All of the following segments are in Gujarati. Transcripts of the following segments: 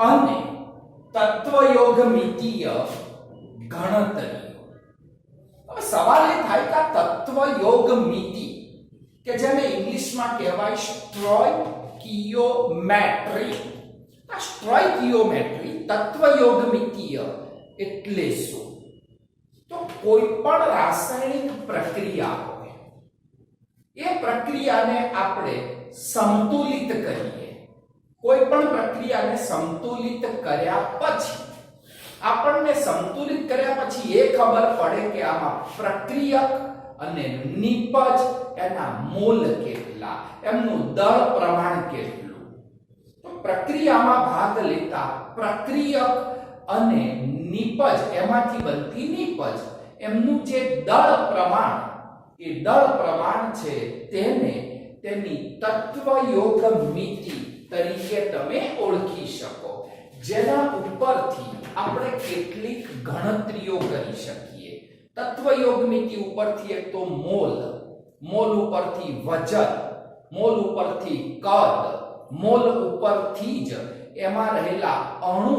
અને તત્વયોગમિતીય ગણતરીઓ. હવે સવાલ એ થાય કે આ તત્વયોગમિતિ કે જેને ઇંગ્લિશમાં કહેવાય સ્ટોઇકિયોમેટ્રી, આ સ્ટોઇકિયોમેટ્રી તત્વયોગમિતીય એટલે શું? તો કોઈ પણ રાસાયણિક પ્રક્રિયા હોય એ પ્રક્રિયાને આપણે સંતુલિત કરીએ. કોઈ પણ પ્રક્રિયાને સંતુલિત કર્યા પછી આપણને સંતુલિત કર્યા પછી એ ખબર પડે કે આમાં પ્રક્રિયક અને નિપજ એના મોલ કેટલા, એમનું દળ પ્રમાણ કેટલું. તો પ્રક્રિયામાં ભાગ લેતા પ્રક્રિયક અને નિપજ એમાંથી બનતી નિપજ એમનું જે દળ પ્રમાણ, એ દળ પ્રમાણ છે તેને તેની તત્વયોગમિતિ તરીકે તમે ઓળખી શકો, જેના ઉપરથી આપણે કેટલીક ગણતરીઓ કરી શકીએ. તત્વયોગમિતિ ઉપરથી એક તો મોલ, મોલ ઉપરથી વજન, મોલ ઉપરથી કદ, મોલ ઉપરથી જ એમાં રહેલા અણુ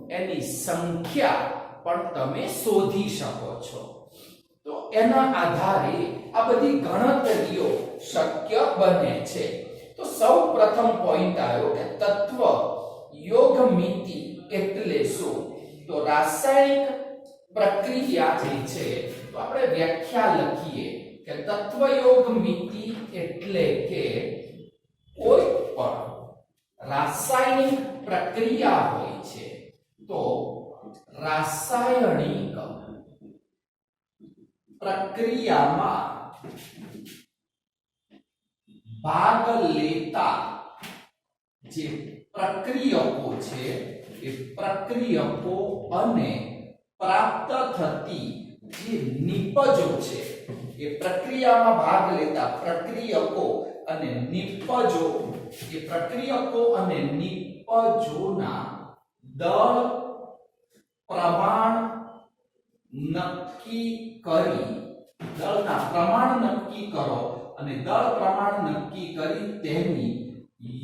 એની સંખ્યા પણ તમે શોધી શકો છો. તો એના આધારે આ બધી ગણતરીઓ શક્ય બને છે. તો સૌ પ્રથમ પોઈન્ટ આવ્યો કે તત્વ યોગમિતિ એટલે શું? તો રાસાયણિક પ્રક્રિયા જે છે, તો આપણે વ્યાખ્યા લખીએ કે તત્વયોગમિતિ એટલે કે કોઈ પણ રાસાયણિક પ્રક્રિયા હોય છે તો રાસાયણિક પ્રક્રિયામાં ભાગ લેતા જે પ્રક્રિયકો છે એ પ્રક્રિયકો અને પ્રાપ્ત થતી જે નિપજો છે એ પ્રક્રિયામાં ભાગ લેતા પ્રક્રિયકો અને નિપજો, એ પ્રક્રિયકો અને નિપજોના દળ પ્રમાણ નક્કી કરી, દળના પ્રમાણ નક્કી કરો અને દળ પ્રમાણ નક્કી કરી તેની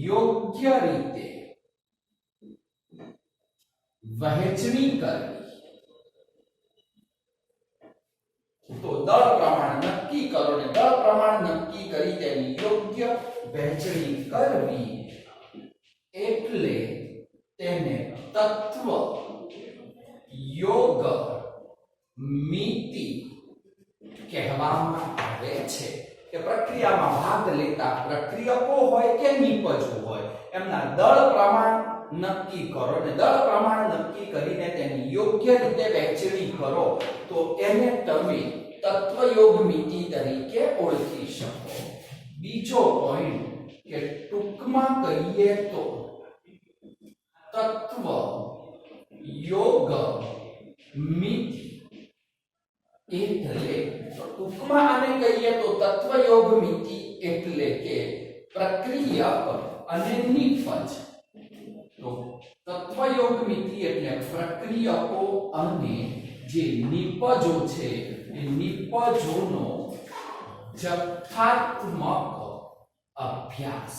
યોગ્ય રીતે વહેંચણી કરવી. તો દળ પ્રમાણ નક્કી કરો અને દળ પ્રમાણ નક્કી કરી તેની યોગ્ય વહેંચણી કરવી એટલે તેને તત્વ યોગ મિતિ કહેવામાં આવે છે. કે પ્રક્રિયામાં ભાગ લેતા પ્રક્રિયકો હોય કે નિપજો હોય એમના દળ પ્રમાણ નક્કી કરો અને દળ પ્રમાણ નક્કી કરીને તેની યોગ્ય રીતે વહેંચણી કરો તો એને તમે તત્વયોગમિતિ તરીકે ઓળખી શકો. બીજો પોઈન્ટ કે ટૂંકમાં કહીએ તો તત્વ યોગ મિતિ એટલે, ટૂંકમાં આને કહીએ તો તત્વયોગમિતિ એટલે કે પ્રક્રિયક અને નિપજ. તો તત્વયોગમિતિ એટલે પ્રક્રિયકો અને જે નિપજો છે એ નિપજોનો જથ્થાત્મક અભ્યાસ.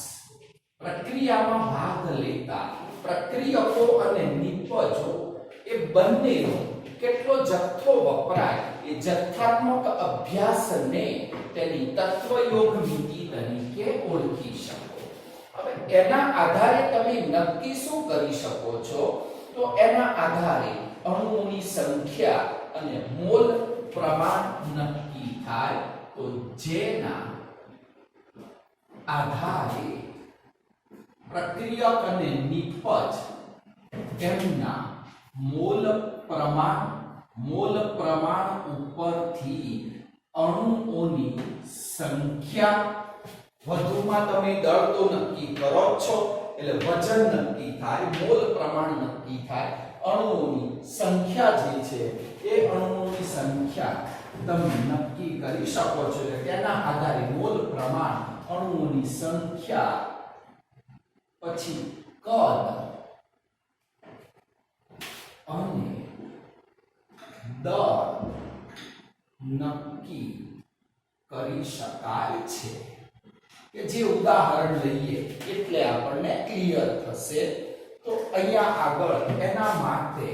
પ્રક્રિયામાં ભાગ લેતા પ્રક્રિયકો અને નિપજો એ બંનેનો કેટલો જથ્થો વપરાય એ જથ્થાત્મક અભ્યાસને તેની તત્વયોગમિતિ તરીકે ઓળખી શકો. હવે એના આધારે તમે નક્કી શું કરી શકો છો? તો એના આધારે અણુઓની સંખ્યા અને મોલ પ્રમાણ નક્કી થાય. તો જેના આધારે પ્રક્રિયક અને નિપજ તેમના મોલ પ્રમાણ ઉપરથી અણુઓની સંખ્યા, વધુમાં તમે દળ તો નક્કી કરો છો એટલે વજન નક્કી થાય, મોલ પ્રમાણ નક્કી થાય, અણુઓની સંખ્યા જે છે એ અણુઓની સંખ્યા તમે નક્કી કરી શકો છો. એટલે તેના આધારે મોલ પ્રમાણ, અણુઓની સંખ્યા, પછી કદ અને દળ નક્કી કરી શકાય છે. કે જે ઉદાહરણ લઈએ એટલે આપણને ક્લિયર થશે. તો અહીંયા આગળ એના માટે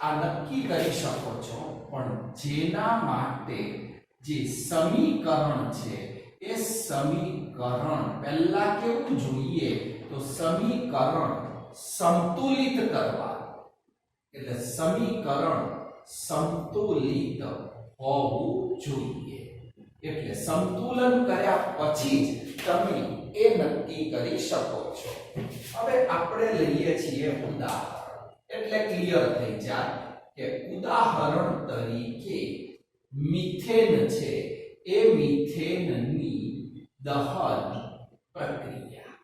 આ નક્કી કરી શકો છો, પણ જેના માટે જે સમીકરણ છે એ સમીકરણ પહેલા કેવું જોઈએ, તો સમીકરણ સંતુલિત કરવા, એટલે સમીકરણ સંતુલિત હોવું જોઈએ. એટલે સંતુલન કર્યા પછી જ તમે એ નક્કી કરી શકો છો. હવે આપણે લઈએ છીએ ઉદાહરણ, એટલે ક્લિયર થઈ જાય કે ઉદાહરણ તરીકે મિથેન છે એ મિથેનની દહન પ્રક્રિયા.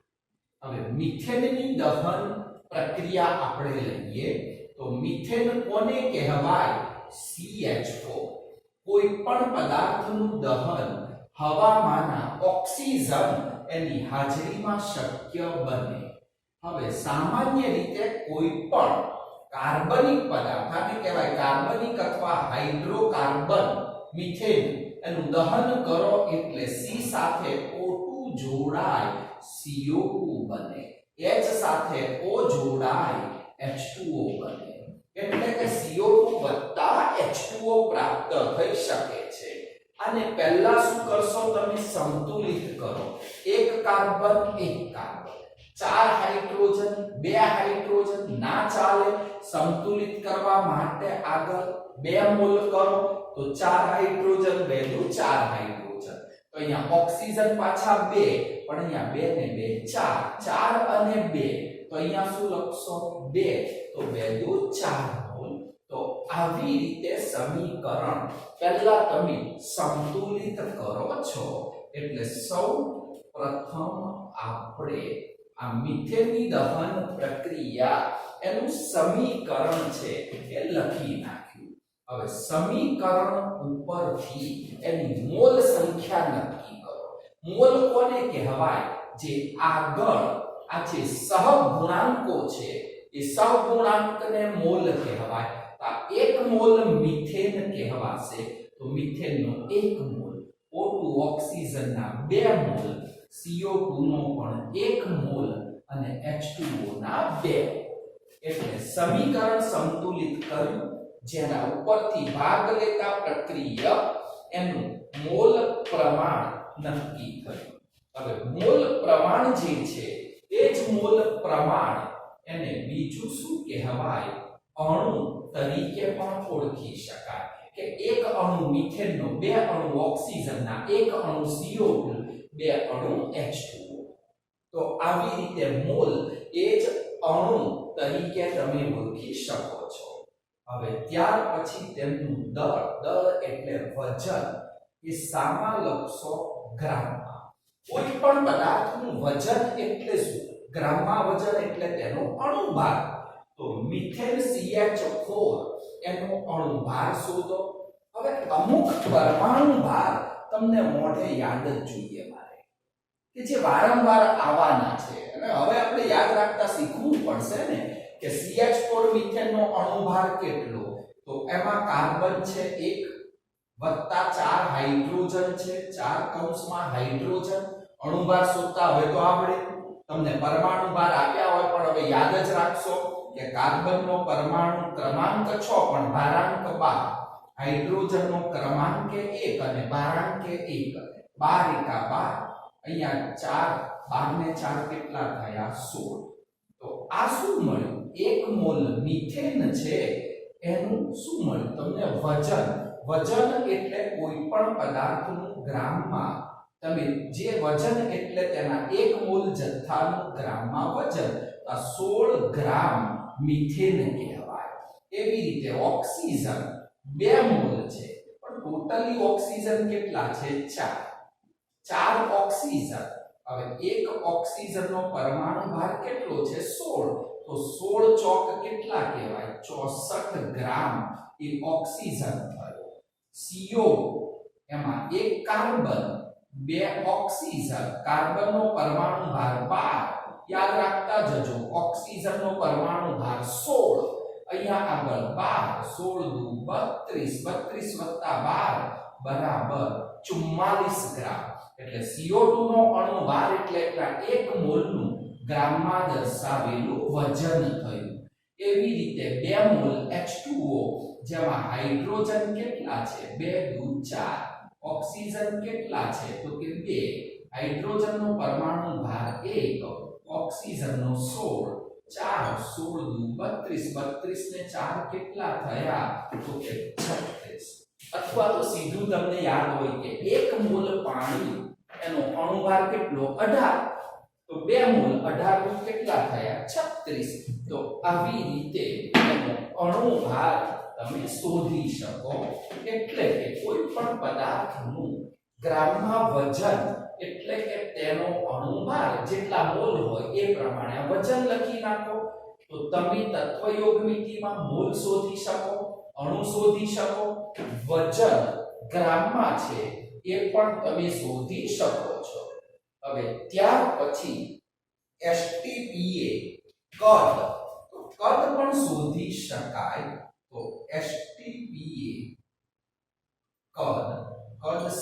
હવે મિથેનની દહન પ્રક્રિયા આપણે લઈએ તો મિથેન કોને કહેવાય? CH4. કોઈ પણ પદાર્થનું દહન હવામાંના ઓક્સિજન એની હાજરીમાં શક્ય બને. હવે સામાન્ય રીતે કોઈ પણ કાર્બનિક પદાર્થ, આને કહેવાય કાર્બનિક અથવા હાઇડ્રોકાર્બન, મિથેન એનું દહન કરો એટલે C સાથે O2 જોડાય CO2 બને, H સાથે O જોડાય H2O બને. એટલે કે CO2 વત્તા H2O પ્રાપ્ત થઈ શકે છે. અને પહેલા શું કરશો તમે? સંતુલિત કરો. એક કાર્બન એક કાર્બન, ચાર હાઇડ્રોજન બે હાઇડ્રોજન ના ચાલે. સંતુલિત કરવા માટે આગળ 2 મોલ કરો તો 4 હાઇડ્રોજન 2 દુ 4 હાઇડ્રોજન. તો અહીંયા ઓક્સિજન પાછા 2, પણ અહીંયા 2 ને 2 4, 4 અને 2, તો અહીંયા શું લખશો? 2, તો 2 દુ 4 મોલ. તો આવી રીતે સમીકરણ પહેલા તમે સંતુલિત કરો છો. એટલે સૌ પ્રથમ આપણે આ મિથેનની દહન પ્રક્રિયા એનું સમીકરણ છે એ લખી નાખ્યું. હવે સમીકરણ ઉપરથી એની મોલ સંખ્યા નક્કી કરો. મોલ કોને કહેવાય? જે આગળ આ જે સહગુણાંકો છે એ સહગુણાંકને મોલ કહેવાય. આ 1 મોલ મિથેન કહેવાશે, તો મિથેનનો 1 મોલ, O2 ઓક્સિજનના 2 મોલ, CO2 નો પણ 1 મોલ અને H2O ના 2. એટલે સમીકરણ સંતુલિત કર્યું, જેના ઉપરથી ભાગ લેતા પ્રક્રિયક એનું મોલ પ્રમાણ નક્કી થયું. હવે મોલ પ્રમાણ જે છે એ જ મોલ પ્રમાણ એને બીજું શું કહેવાય? અણુ તરીકે પણ ઓળખી શકાય. કે એક અણુ મિથેનનો, 2 અણુ ઓક્સિજનના, 1 અણુ CO2, 2 અણુ H2O. તો આવી રીતે મોલ એ જ અણુ તરીકે તમે ઓળખી શકો છો. હવે ત્યાર પછી તેમનું દળ, દળ એટલે વજન, એ સામા લખશો ગ્રામમાં. કોઈ પણ પદાર્થનું વજન એટલે શું? ગ્રામમાં વજન એટલે તેનો અણુભાર. તો મિથેન CH4 એનો અણુભાર શોધો. હવે અમુક પરમાણુ ભાર તમને મોઢે યાદ જ જોઈએ મારે, કે જે વારંવાર આવવાના છે, અને હવે આપણે યાદ રાખતા શીખવું પડશે ને કે CH4 મિથેનનો અણુભાર કેટલો? તો એમાં કાર્બન છે 1 વત્તા 4 હાઇડ્રોજન છે, 4 કૌંસમાં હાઇડ્રોજન. અણુભાર શોધતા હવે તો આવડે. તમને પરમાણુ ભાર આપ્યા હોય પણ હવે યાદ જ રાખશો કે કાર્બનનો પરમાણુ ક્રમાંક 6 પણ ભારાંક 12, હાઇડ્રોજનનો ક્રમાંક 1 અને ભારાંક 1, 12 એકા 12. અહીંયા 4, 12 ને 4 કેટલા થયા? 16. તો આ શું મળ્યું? 1 મોલ મિથેન છે એનું શું મળ્યું તમને? વજન. વજન એટલે કોઈ પણ પદાર્થનું ગ્રામમાં, તમે જે વજન એટલે તેના 1 મોલ જથ્થાનું ગ્રામમાં વજન, આ 16 ગ્રામ મિથેન કહેવાય. એવી રીતે ઓક્સિજન 2 મોલ છે, પણ ટોટલી ઓક્સિજન કેટલા છે? 4 ઓક્સિજન. હવે એક ઓક્સિજનનો પરમાણુ ભાર કેટલો છે? 16. તો 16 ચોક કેટલા કહેવાય? 64 ગ્રામ એ ઓક્સિજન થયો. CO એમાં 1 કાર્બન 2 ઓક્સિજન, કાર્બનનો પરમાણુ ભાર 12, યાદ રાખતા જજો. ઓક્સિજનનો પરમાણુ ભાર 16, અહીંયા આગળ 12, 16 દુ 32, 32 વત્તા 12 બરાબર 44 ગ્રામ. એટલે CO2 નો અણુ ભાર એટલે 1 મોલનું ગ્રામમાં દર્શાવેલું વજન થયું. એવી રીતે 2 મોલ H2O જેમાં હાઇડ્રોજન કેટલા છે 2 દૂ 4, ઓક્સિજન કેટલા છે તો કે 2, હાઇડ્રોજનનો પરમાણુ ભાર 1, ઓક્સિજનનો 16, 4 16 દૂ 32, 32 ને 4 કેટલા થયા તો કે 36. અથવા તો સીધું તમને યાદ હોય કે 1 મોલ પાણી એનો અણુભાર કેટલો 18, તો 2 મોલ 18 દૂ કેટલા થયા 36. તો આવી રીતે એનો અણુભાર તમે શોધી શકો. એટલે કે કોઈ પણ પદાર્થનું ગ્રામમાં વજન એટલે કે તેનો અણુભાર જેટલા મોલ હોય એ પ્રમાણે વજન લખી નાખો. તો તમે તત્વયોગમિતિમાં મોલ શોધી શકો, અણુ શોધી શકો, વજન ગ્રામમાં છે એ પણ તમે શોધી શકો છો. હવે ત્યાર પછી STPA કદ, તો કદ પણ શોધી શકાય. તો STPA કદ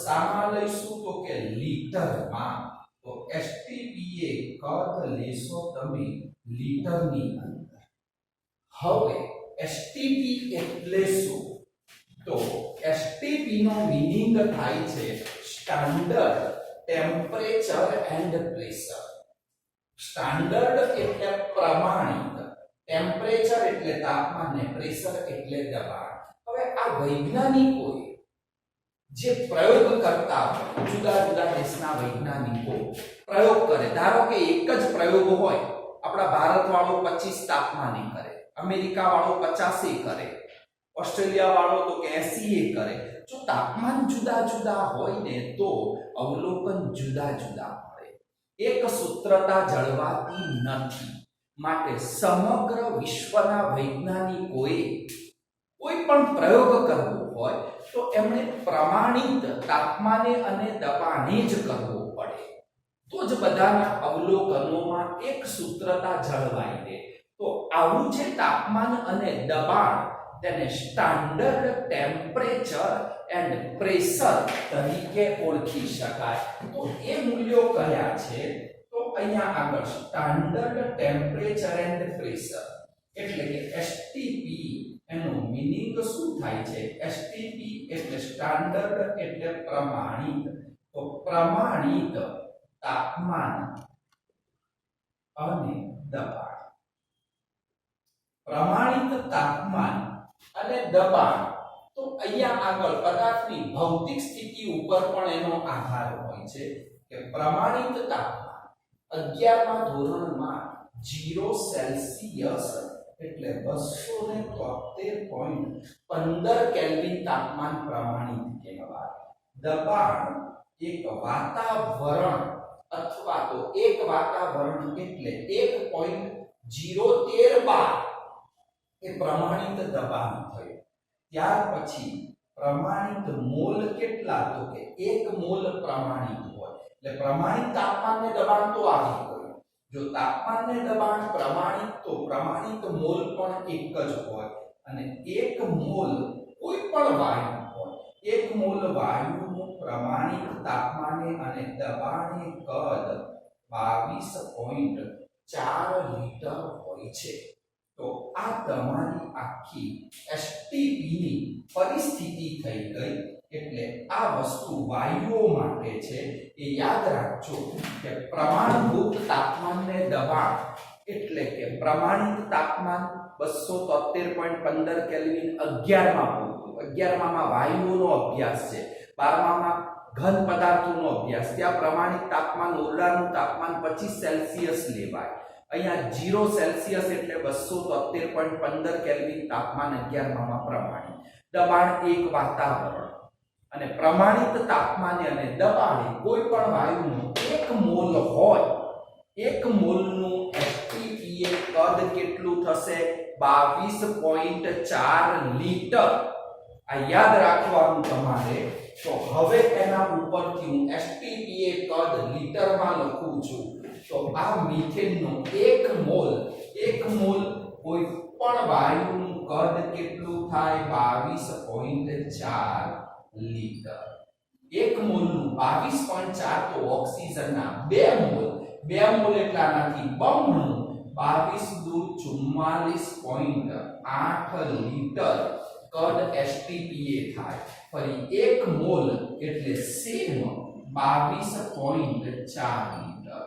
શામાં લઈશું તો કે લીટરમાં. તો STPA કદ લેશો તમે લીટરની અંદર. હવે STP એટલે શું? તો STP નો મીનિંગ થાય છે standard temperature and pressure. Standard એટલે પ્રમાણિત, ટેમ્પરેચર એટલે તાપમાન ને પ્રેશર એટલે દબાણ. હવે આ વૈજ્ઞાનિકોએ જે પ્રયોગ કરતા જુદા જુદા દેશના વૈજ્ઞાનિકો પ્રયોગ કરે, ધારો કે એક જ પ્રયોગ હોય, આપણા ભારત વાળો 25 તાપમાને કરે, અમેરિકા વાળો 50 કરે, ઓસ્ટ્રેલિયા વાળો તો કે 80 કરે. જો તાપમાન જુદા જુદા હોય ને તો અવલોકન જુદા જુદા મળે, એક સૂત્રતા જળવાતી નથી. માટે સમગ્ર વિશ્વના વૈજ્ઞાનિકોએ કોઈ પણ પ્રયોગ કરવો હોય તો એમણે પ્રમાણિત તાપમાને અને દબાણે જ કરવો પડે, તો જ બધાના અવલોકનોમાં એક સૂત્રતા જળવાઈ રહે. તો આવું જે તાપમાન અને દબાણ તેને સ્ટાન્ડર્ડ ટેમ્પરેચર એન્ડ પ્રેશર તરીકે ઓળખી શકાય. તો એ મૂલ્યો કયા છે? તો અહીંયા આગળ સ્ટાન્ડર્ડ ટેમ્પરેચર એન્ડ પ્રેશર એટલે કે STP એનું મીનિંગ શું થાય છે? STP એટલે સ્ટાન્ડર્ડ એટલે પ્રમાણિત. તો પ્રમાણિત તાપમાન અને દબાણ. પ્રમાણિત તાપમાન અને દબાણ. તો અહીંયા આગળ પદાર્થની ભૌતિક સ્થિતિ ઉપર પણ એનો આધાર હોય છે કે પ્રમાણિત તાપમાન 11મા ધોરણમાં 0 સેલ્સિયસ એટલે 273.15 કેલ્વિન તાપમાન પ્રમાણિત કહેવાય. દબાણ એક વાતાવરણ અથવા તો એક વાતાવરણ એટલે 1.013 બાર એ પ્રમાણિત દબાણ થયું. ત્યાર પછી પ્રમાણિત મોલ કેટલા? તો કે 1 મોલ પ્રમાણિત હોય. એટલે પ્રમાણિત તાપમાન ને દબાણ તો આવી ગયું. જો તાપમાન ને દબાણ પ્રમાણિત, તો પ્રમાણિત મોલ પણ એક જ હોય. અને 1 મોલ કોઈ પણ વાયુ હોય, 1 મોલ વાયુનું પ્રમાણિત તાપમાને અને દબાણે કદ 22.4 લીટર હોય છે. તો આ તમારી આખી STP ની પરિસ્થિતિ થઈ ગઈ. એટલે આ વસ્તુ વાયુઓ માટે છે એ યાદ રાખજો કે પ્રમાણભૂત તાપમાન ને દબાણ એટલે કે પ્રમાણિત તાપમાન 273.15 કેલ્વિન 11માં પૂરતું. 11માં વાયુઓનો અભ્યાસ છે, 12માં ઘન પદાર્થોનો અભ્યાસ. ત્યાં પ્રમાણિત તાપમાન ઓરડાનું તાપમાન 25 સેલ્સિયસ લેવાય. અહીંયા 0 સેલ્સિયસ એટલે 273.15 કેલ્વિન તાપમાન 11માં પ્રમાણિત. દબાણ એક વાતાવરણ. અને પ્રમાણિત તાપમાને અને દબાણે કોઈ પણ વાયુનું 1 મોલ હોય, 1 મોલનું STPA કદ કેટલું થશે? 22.4 લીટર. આ યાદ રાખવાનું તમારે. તો હવે એના ઉપરથી હું STPA કદ લીટરમાં લખું છું. તો આ મિથેનનું 1 મોલ કોઈ પણ વાયુનું કદ કેટલું થાય? 22.4 લીટર. 1 મોલનું 22.4 તો ઓક્સિજનના 2 મોલ એટલાનાથી બમણું 22×44.8 લીટર કદ STPA થાય. ફરી 1 મોલ એટલે સેમ 22.4 લીટર.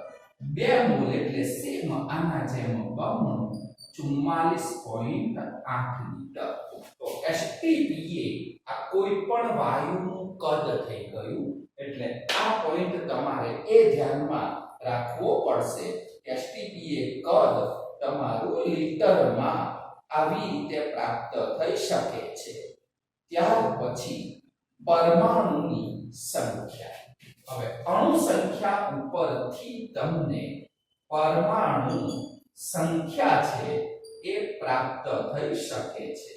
2 મોલ એટલે સેમ આના જેમ બમણું 44.8 લીટર. તો STPA આ કોઈ પણ વાયુનું કદ થઈ ગયું. એટલે આ પોઈન્ટ તમારે એ ધ્યાનમાં રાખવો પડશે. STPA કદ તમારું લીટરમાં આવી રીતે પ્રાપ્ત થઈ શકે છે. ત્યાર પછી પરમાણુની સંખ્યા. હવે અણુ સંખ્યા ઉપરથી તમને પરમાણુ સંખ્યા છે એ પ્રાપ્ત થઈ શકે છે.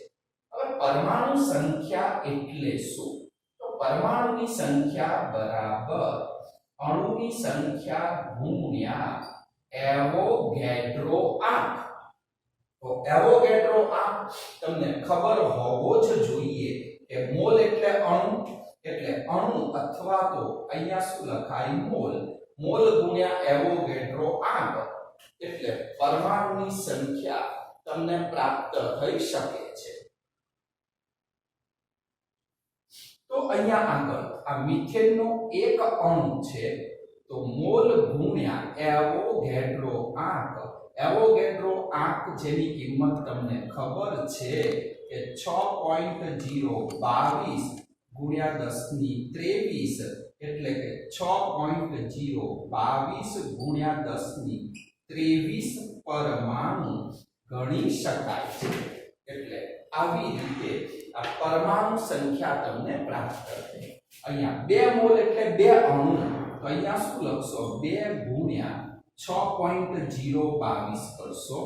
હવે પરમાણુ સંખ્યા એટલે શું? તો પરમાણુની સંખ્યા બરાબર અણુની સંખ્યા ગુણ્યા એવોગેડ્રો આંક. તો એવોગેડ્રો આંક તમને ખબર હોવો જ જોઈએ કે મોલ એટલે અણુ અથવા તો અહીંયા શું લખાય મોલ. મોલ ગુણ્યા એવોગેડ્રો આંક એટલે પરમાણુની સંખ્યા તમને પ્રાપ્ત થઈ શકે છે. તો અહીંયા આગળ આ મિથેનનો એક અણુ છે તો મોલ ગુણ્યા એવોગેડ્રો આંક. એવોગેડ્રો આંક જેની કિંમત તમને ખબર છે કે 6.022 ગુણ્યા 1023 એટલે કે 6.022 ગુણ્યા 1023 પરમાણુ ગણી શકાય છે. એટલે આવી રીતે આ પરમાણુ સંખ્યા તમને પ્રાપ્ત થાય. અહીંયા 2 મોલ એટલે 2 અણુ. તો અહીંયા શું લખશો? 2 ગુણ્યા 6.022 કરશો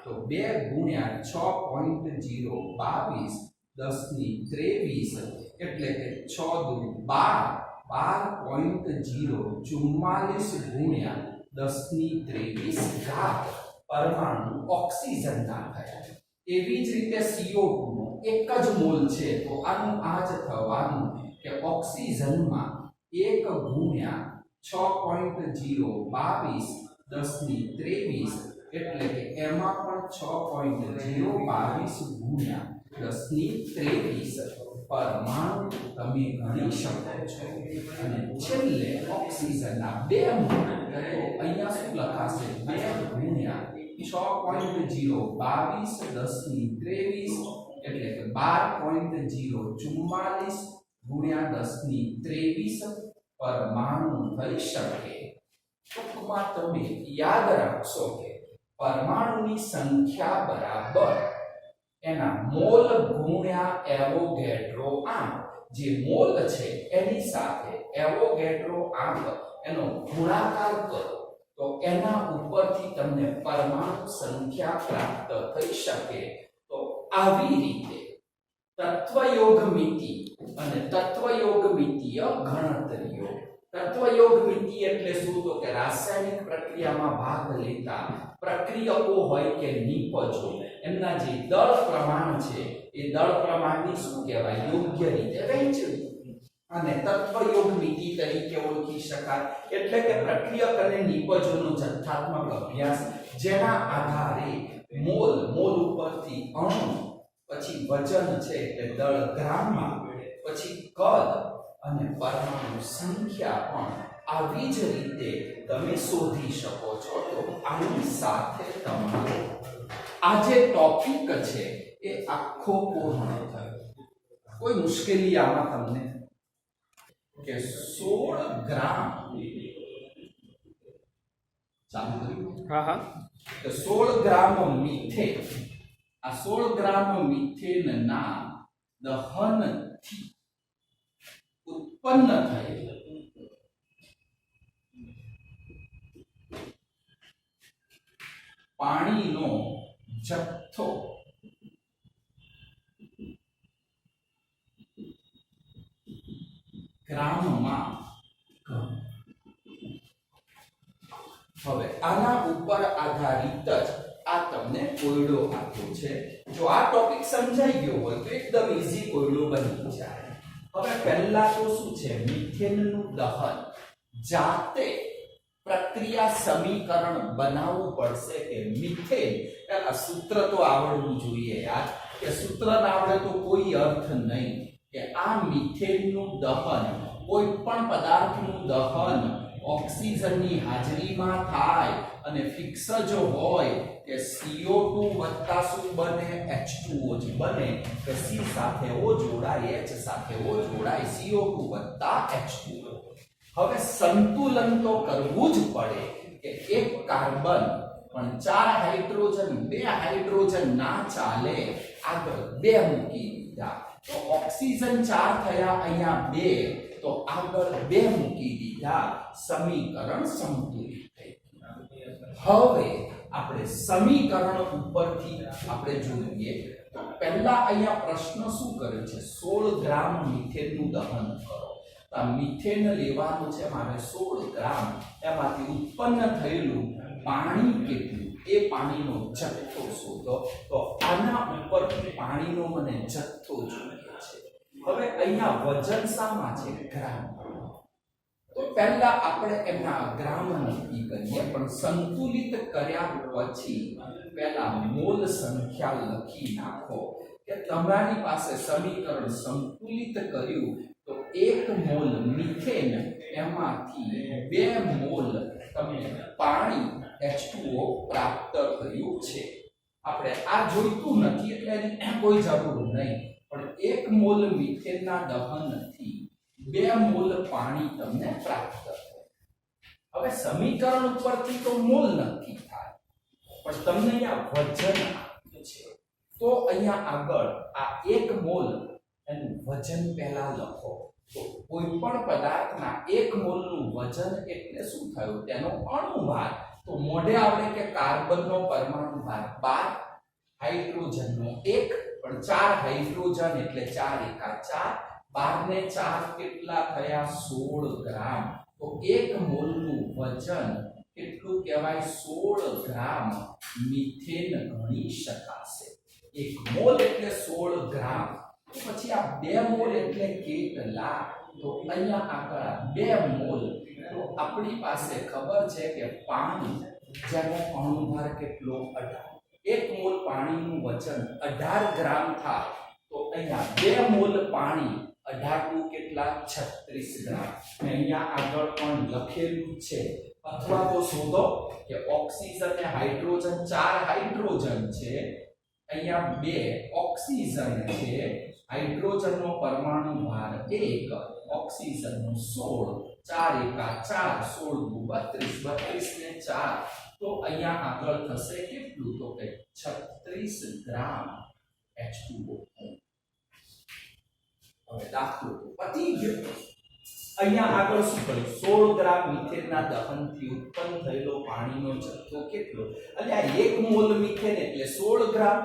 તો 2 ગુણ્યા 6.022 1023 એટલે કે 6 દુ 12 12.044 ગુણ્યા 1023 ઘાત પરમાણુ ઓક્સિજનના થયા. એવી જ રીતે CO2 નો એક જ મોલ છે તો આનું આ જ થવાનું કે ઓક્સિજનમાં 1 ગુણ્યા 6.022 1023 એટલે કે એમાં પણ 6.022 ગુણ્યા 1023 પરમાણુ તમે ગણી શકો છો. અને છેલ્લે ઓક્સિજનના 2 મોલ તો અહીંયા શું લખાશે? 2 ગુણ્યા 6.022 1023 એટલે કે 12.044 ગુણ્યા 1023 પરમાણુ થઈ શકે. ટૂંકમાં તમે યાદ રાખશો કે પરમાણુની સંખ્યા બરાબર એના મોલ ગુણ્યા એવોગેડ્રો આંક. જે મોલ છે એની સાથે એવોગેડ્રો આંક એનો ગુણાકાર કરો તો એના ઉપરથી તમને પરમાણુ સંખ્યા પ્રાપ્ત થઈ શકે. તો આવી રીતે તત્વયોગ મિતિ અને તત્વયોગમિતીય ગણતરીઓ. તત્વયોગમિતિ એટલે શું? તો કે રાસાયણિક પ્રક્રિયામાં ભાગ લેતા પ્રક્રિયકો હોય કે નિપજો એમના જે દળ પ્રમાણ છે એ દળ પ્રમાણની શું કહેવાય? યોગ્ય રીતે વહેંચવી. અને તત્વયોગમિતિ તરીકે ઓળખી શકાય એટલે કે પ્રક્રિયક અને નિપજોનો જથ્થાત્મક અભ્યાસ જેના આધારે મોલ ઉપરથી અણુ, પછી વજન છે એટલે દળ ગ્રામમાં, પછી કદ અને પરમાણુ સંખ્યા પણ આવી જ રીતે તમે શોધી શકો છો. તો આની સાથે તમારો આ જે ટોપિક છે એ આખો પૂર્ણ થયો. કોઈ મુશ્કેલી આમાં તમને? કે 16 ગ્રામ ચાલુ કર્યું? હા. તો 16 ગ્રામ મિથેન, આ 16 ગ્રામ મિથેન ના દહનથી ઉત્પન્ન થયેલ પાણીનો જથ્થો ગ્રામમાં. હવે આના ઉપર આધારિત જ આ તમને કોયડો આપ્યો છે. જો આ ટોપિક સમજાઈ ગયો હોય તો એકદમ ઈઝી કોયડો બની જાય. હવે પહેલા તો શું છે? મિથેનનું દહન જાતે પ્રક્રિયા સમીકરણ બનાવવું પડશે કે મિથેન, પેલા સૂત્ર તો આવડવું જોઈએ યાર, કે સૂત્ર ના આવડે તો કોઈ અર્થ નહીં કે આ મિથેનનું દહન, કોઈ પણ પદાર્થનું દહન ઓક્સિજનની હાજરીમાં થાય અને ફિક્સ જો હોય કે CO2 વત્તા શું બને, H2O જ બને, કે C સાથે O જોડાય, H સાથે O જોડાય, CO2 વત્તા H2O. હવે સંતુલન તો કરવું જ પડે કે એક કાર્બન પણ 4 હાઇડ્રોજન, 2 હાઇડ્રોજન ના ચાલે, આગળ 2 મૂકી દીધા તો ઓક્સિજન 4 થયા, અહીંયા 2 તો આગળ 2 મૂકી દીધા, સમીકરણ સંતુલિત થઈ ગયું. હવે આપણે સમીકરણ ઉપરથી આપણે જોઈએ તો પહેલા અહીંયા પ્રશ્ન શું કર્યો છે, 16 ગ્રામ મિથેનનું દહન કરો. આ મિથેન લેવાનું છે મારે 16 ગ્રામ, એમાંથી ઉત્પન્ન થયેલું પાણી કેટલું, એ પાણીનો જથ્થો શોધો. તો આના ઉપરથી પાણીનો મને જથ્થો જોઈએ છે. હવે અહીંયા વજન શામાં છે, ગ્રામ. તો પહેલા આપણે એમના ગ્રામ નક્કી કરીએ, પણ સંતુલિત કર્યા પછી પહેલા મોલ સંખ્યા લખી નાખો કે તમારી પાસે સમીકરણ સંતુલિત કર્યું તો 1 મોલ મિથેન, એમાંથી 2 મોલ તમને પાણી H2O પ્રાપ્ત થયું છે. આપણે આ જોઈતું નથી એટલે એની કોઈ જરૂર નહીં, પણ 1 મોલ મિથેનના દહનથી 2 મોલ પાણી તમને પ્રાપ્ત થાય. હવે સમીકરણ ઉપરથી તો મોલ નક્કી થાય, પણ તમને અહીંયા વજન આપ્યું છે તો અહીંયા આગળ આ 1 મોલ એનું વજન પહેલા લખો. તો કોઈ પણ પદાર્થના 1 મોલનું વજન એટલે શું થયું, તેનો અણુભાર. તો મોઢે આપણે કે કાર્બનનો પરમાણુ ભાર 12, હાઇડ્રોજનનો 1, પણ 4 હાઇડ્રોજન એટલે 4 એકા 4, 12 ને 4 કેટલા થયા, 16 ગ્રામ. તો 1 મોલનું વજન કેટલું કહેવાય, 16 ગ્રામ મિથેન ગણી શકાશે. 1 મોલ એટલે 16 ગ્રામ. તો પછી આ 2 મોલ એટલે કેટલા, તો અહીંયા આગળ 2 મોલ, તો આપણી પાસે ખબર છે કે પાણી જેનો અણુભાર કેટલો, 18. 1 મોલ પાણીનું વજન 18 ગ્રામ થાય, તો અહીંયા 2 મોલ પાણી 18 નું કેટલા, 36 ગ્રામ. અને અહીંયા આગળ પણ લખેલું છે, અથવા તો શોધો કે ઓક્સિજન અને હાઇડ્રોજન, 4 હાઇડ્રોજન છે, અહીંયા 2 ઓક્સિજન છે, હાઇડ્રોજનનો પરમાણુ ભાર 1, ઓક્સિજનનો 16, 4 એકા 4, 16 દુ 32, 32 ને 4, તો અહીંયા આગળ થશે કેટલું, તો કે 36 ગ્રામ H2O. હવે દાખલો પતી ગયો. અહીંયા આગળ શું કર્યું, 16 ગ્રામ મિથેનના દહનથી ઉત્પન્ન થયેલો પાણીનો જથ્થો કેટલો, અને આ 1 મોલ મિથેન એટલે 16 ગ્રામ.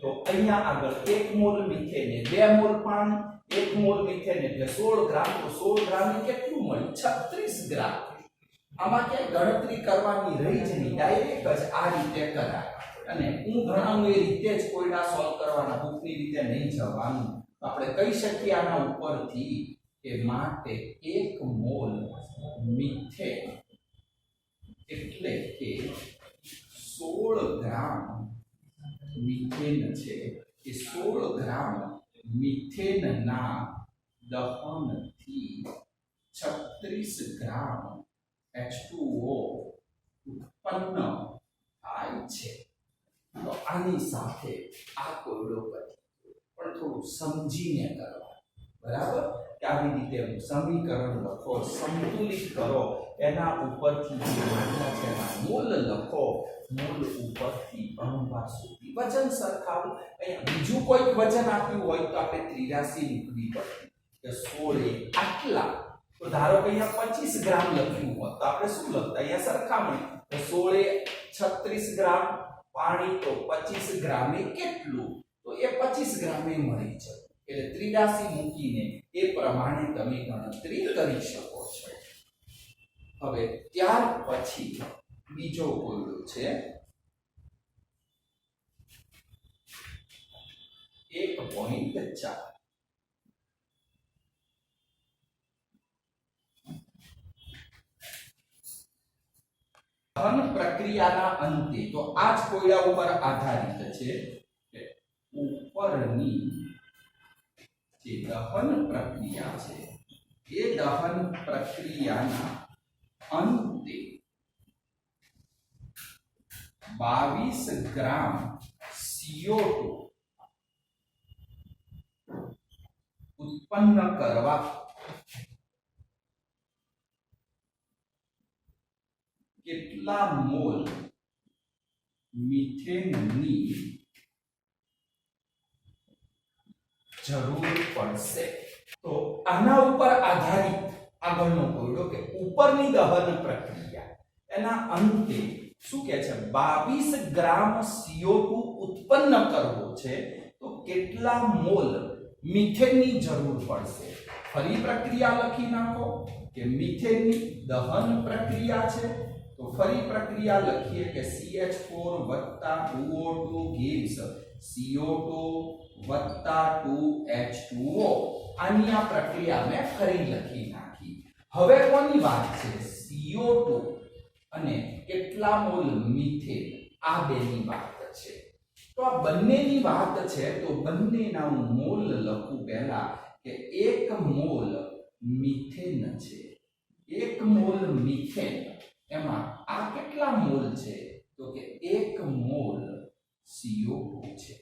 તો અહીંયા આગળ 1 મોલ મિથેન એ 2 મોલ પાણી, 1 મોલ મિથેન એટલે 16 ગ્રામ, તો 16 ગ્રામ એ કેટલું મળ્યું, 36 ગ્રામ. આમાં ક્યાંય ગણતરી કરવાની રહી જ નહીં, ડાયરેક્ટ જ આ રીતે કરાય. અને હું ભણાવું એ રીતે જ, કોઈના સોલ્વ કરવાના, બુકની રીતે નહીં જવાનું. આપણે કહી શકીએ આના ઉપરથી કે માટે 1 મોલ મિથેન એટલે કે 16 ગ્રામ મિથેન છે, એ 16 ગ્રામ મિથેનના દહનથી 36 ગ્રામ H2O ઉત્પન્ન થાય છે. તો આની સાથે આ કોયડો પછી પણ થોડું સમજીને કરવા, બરાબર, કે આવી રીતે સમીકરણ લખો, સંતુલિત કરો, એના ઉપરથી જે માત્રા છે એના મોલ લખો, મોલ ઉપરથી અણુભાર સુધી વજન સરખાવો. અહીંયા બીજું કોઈ વજન આપ્યું હોય તો આપણે 83 મૂકવી પડે કે 16 આટલા. તો ધારો કે અહીંયા 25 ગ્રામ લખ્યું હોત તો આપણે શું લખતા, અહીંયા સરખામણી, તો 16 36 ગ્રામ પાણી, તો 25 ગ્રામે કેટલું, તો એ 25 ગ્રામે મળી જશે. એટલે 83 મૂકીને એ પ્રમાણે તમે ગણતરી કરી શકો છો. હવે ત્યાર પછી બીજો કોયડો છે 1.4. દહન પ્રક્રિયાના અંતે, તો આ જ કોયડા ઉપર આધારિત છે કે ઉપરની જે દહન પ્રક્રિયા છે એ દહન પ્રક્રિયાના અંતે 22 ગ્રામ CO2 ઉત્પન્ન કરવા કેટલા મોલ મિથેનની જરૂર પડશે? તો આના ઉપર આધારિત આગળનો કોયડો કે ઉપરની દહન પ્રક્રિયા એના અંતે શું કહે છે, 22 ગ્રામ CO2 ઉત્પન્ન કરવો છે તો કેટલા મોલ મિથેનની જરૂર પડશે? ફરી પ્રક્રિયા લખી નાખો કે મિથેનની દહન પ્રક્રિયા છે, તો ફરી પ્રક્રિયા લખીએ કે CH4 2O2 gives CO2 2H2O. આની આ પ્રક્રિયા મેં ફરી લખી નાખી. હવે કોની વાત છે? CO2 અને કેટલા મોલ મિથેન, આ બેની વાત છે. તો આ બંનેની વાત છે તો બંનેના હું મોલ લખું પહેલા કે 1 મોલ મિથેન છે, 1 મોલ મિથેન એમાં આ કેટલા મોલ છે? તો કે 1 મોલ CO2 છે.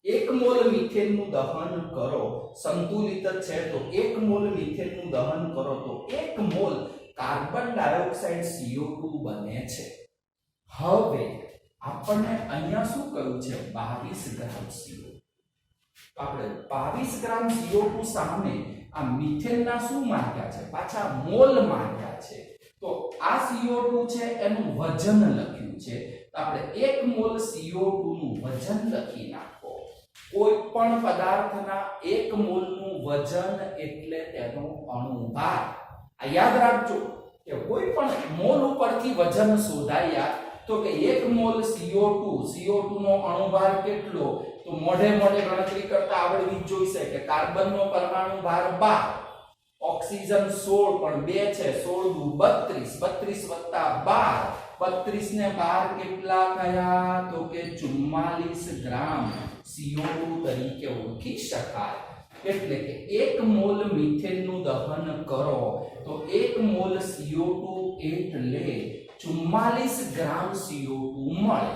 1 મોલ મિથેનનું દહન કરો, સંતુલિત છે તો 1 મોલ મિથેનનું દહન કરો તો 1 મોલ કાર્બન ડાયોક્સાઇડ CO2 બને છે. હવે આપણને અહીંયા શું કહ્યું છે? 22 ગ્રામ CO2. આપણે 22 ગ્રામ CO2 સામે આ મિથેનના શું માંગ્યા છે? પાછા મોલ માંગ્યા છે. તો આ CO2 છે એનું વજન લખ્યું છે, તો આપણે 1 મોલ CO2 નું વજન લખી નાખો. કોઈ પણ પદાર્થના 1 મોલનું વજન એટલે તેનો અણુભાર. આ યાદ રાખજો કે કોઈ પણ મોલ ઉપરથી વજન શોધાયા તો કે 1 મોલ CO2 નો અણુભાર કેટલો? તો મોઢે મોઢે ગણતરી કરતા આવડવી જ જોઈશે કે કાર્બનનો પરમાણુ ભાર 12, ઓક્સિજન 16 પણ 2 છે, 16 દુ 32, 32 ને 12, 32 ને 12 કેટલા થયા? તો કે 44 ગ્રામ CO2 તરીકે ઓળખી શકાય. એટલે કે 1 મોલ મિથેનનું દહન કરો તો 1 મોલ CO2 એટલે 44 ગ્રામ CO2 મળે.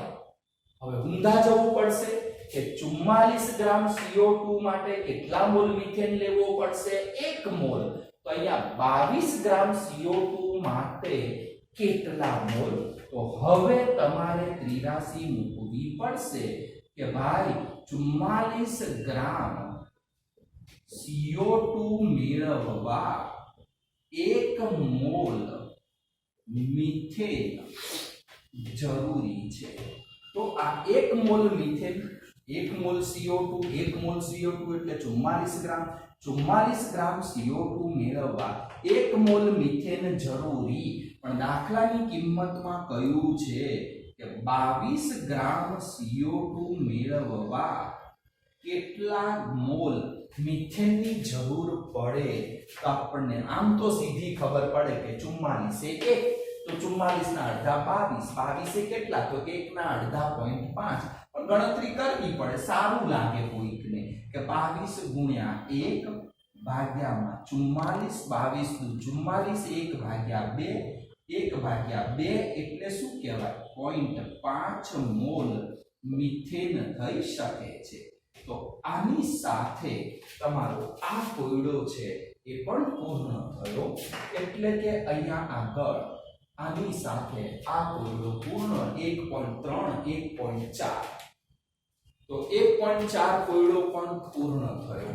હવે ઊંધા જવું પડશે કે 44 ગ્રામ CO2 માટે કેટલા મોલ મિથેન લેવો પડશે? 1 મોલ. તો અહીંયા 22 ગ્રામ CO2 માટે કેટલા મોલ? તો હવે તમારે 83 મૂકવી પડશે કે ભાઈ 44 ગ્રામ CO2 મેળવવા 1 મોલ મિથેન જરૂરી છે. તો આ 1 mall methane, 1 mall CO2, 1 mall CO2 એટલે 44 ગ્રામ. 44 ગ્રામ CO2 મેળવવા 1 મોલ મિથેન જરૂરી. પણ દાખલાની કિંમતમાં કયું છે કે 22 ગ્રામ CO2 મેળવવા કેટલા મોલ મિથેનની જરૂર પડે? તો આપણને આમ તો સીધી ખબર પડે કે 44 એ 1, તો 44 ના અડધા 22, 22 એ કેટલા? તો 1 ના અડધા 0.5. પણ ગણતરી કરવી પડે, સારું લાગે કોઈકને કે 22 ગુણ્યા 1 ભાગ્યામાં 44, 22 દુ 44, 1 ભાગ્યા 2, 1 ભાગ્યા 2 એટલે શું કહેવાય? 0.5 મોલ મિથેન થઈ શકે છે. તો આની સાથે તમારો આ કોયડો છે એ પણ પૂર્ણ થયો. એટલે કે અહીંયા આગળ આની સાથે આ કોયડો પૂર્ણ. 1.3, 1.4, તો 1.4 કોયડો પણ પૂર્ણ થયો.